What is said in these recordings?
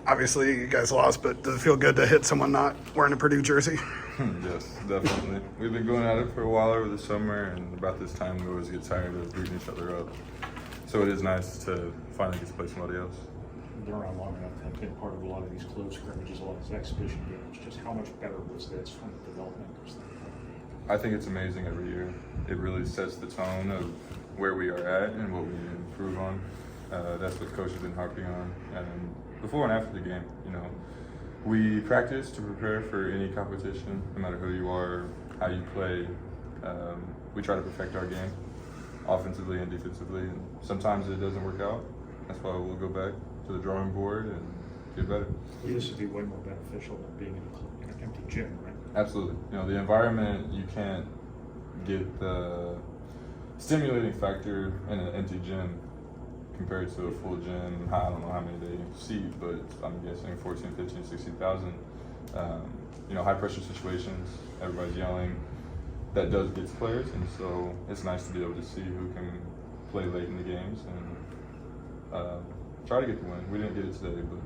Obviously, you guys lost, but does it feel good to hit someone not wearing a Purdue jersey? Yes, definitely. We've been going at it for a while over the summer, and about this time we always get tired of beating each other up. So it is nice to finally get to play somebody else. They're around long enough to have been part of a lot of these close scrimmages, a lot of these exhibition games. Just how much better was this from the development perspective? I think it's amazing every year. It really sets the tone of where we are at and what we need to improve on. That's what Coach has been harping on. Before and after the game, we practice to prepare for any competition, no matter who you are, how you play. We try to perfect our game, offensively and defensively, and sometimes it doesn't work out. That's why we'll go back to the drawing board and get better. This would be way more beneficial than being in an empty gym, right? Absolutely. The environment, you can't get the stimulating factor in an empty gym compared to a full gym. I don't know how many they seat, but I'm guessing 14, 15, 16,000. High pressure situations, everybody's yelling. That does get to players, and so it's nice to be able to see who can play late in the games and try to get the win. We didn't get it today, but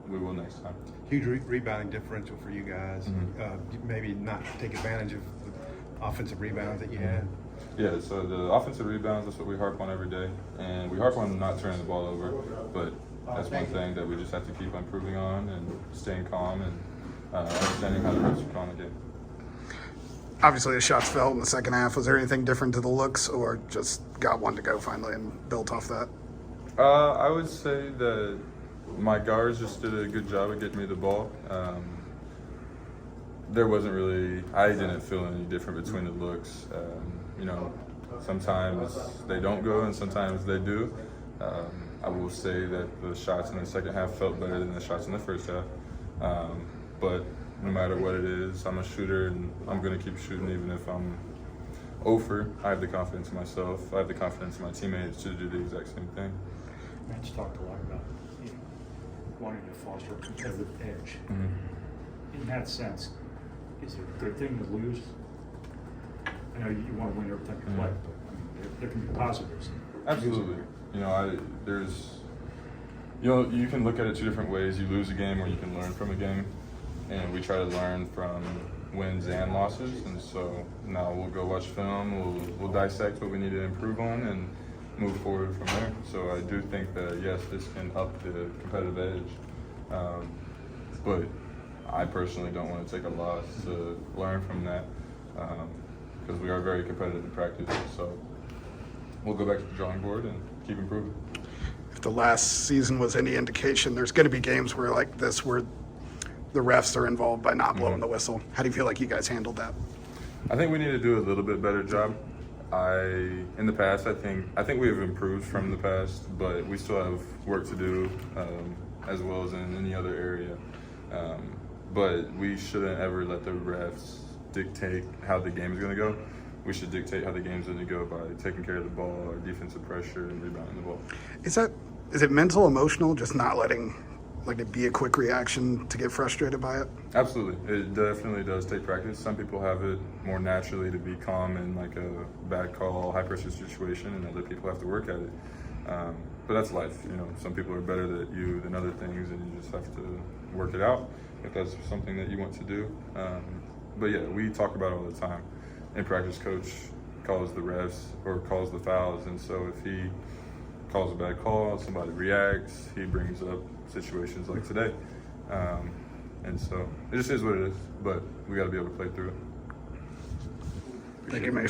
we will next time. Huge rebounding differential for you guys. Maybe not take advantage of the offensive rebounds that you had. Yeah, so the offensive rebounds, that's what we harp on every day. And we harp on not turning the ball over, but that's one thing that we just have to keep improving on and staying calm and understanding how the refs are calling the game. Obviously, the shots fell in the second half. Was there anything different to the looks, or just got one to go finally and built off that? I would say that my guards just did a good job of getting me the ball. There wasn't really, I didn't feel any different between the looks. Sometimes they don't go and sometimes they do. I will say that the shots in the second half felt better than the shots in the first half. But no matter what it is, I'm a shooter and I'm going to keep shooting even if I'm over. I have the confidence in myself. I have the confidence in my teammates to do the exact same thing. Matt's talked a lot about wanting to foster a competitive edge. In that sense, is it a good thing to lose? I know you want to win every time you play, but there can be positives. Absolutely. You can look at it two different ways. You lose a game or you can learn from a game. And we try to learn from wins and losses. And so now we'll go watch film, we'll dissect what we need to improve on and move forward from there. So I do think that, yes, this can up the competitive edge. But I personally don't want to take a loss to learn from that because we are very competitive in practice. So we'll go back to the drawing board and keep improving. If the last season was any indication, there's going to be games where like this where the refs are involved by not blowing the whistle. How do you feel like you guys handled that? I think we need to do a little bit better job. In the past, I think we have improved from the past, but we still have work to do, as well as in any other area. But we shouldn't ever let the refs dictate how the game is going to go. We should dictate how the game's going to go by taking care of the ball, our defensive pressure, and rebounding the ball. Is it mental, emotional, just not letting it be a quick reaction to get frustrated by it? Absolutely. It definitely does take practice. Some people have it more naturally to be calm in like a bad call, high pressure situation, and other people have to work at it. But that's life. Some people are better at you than other things, and you just have to work it out if that's something that you want to do. But yeah, we talk about it all the time. In practice, coach calls the refs or calls the fouls, and so if he calls a bad call, somebody reacts, he brings up situations like today. And so it just is what it is, but we got to be able to play through it. Thank you, Mason.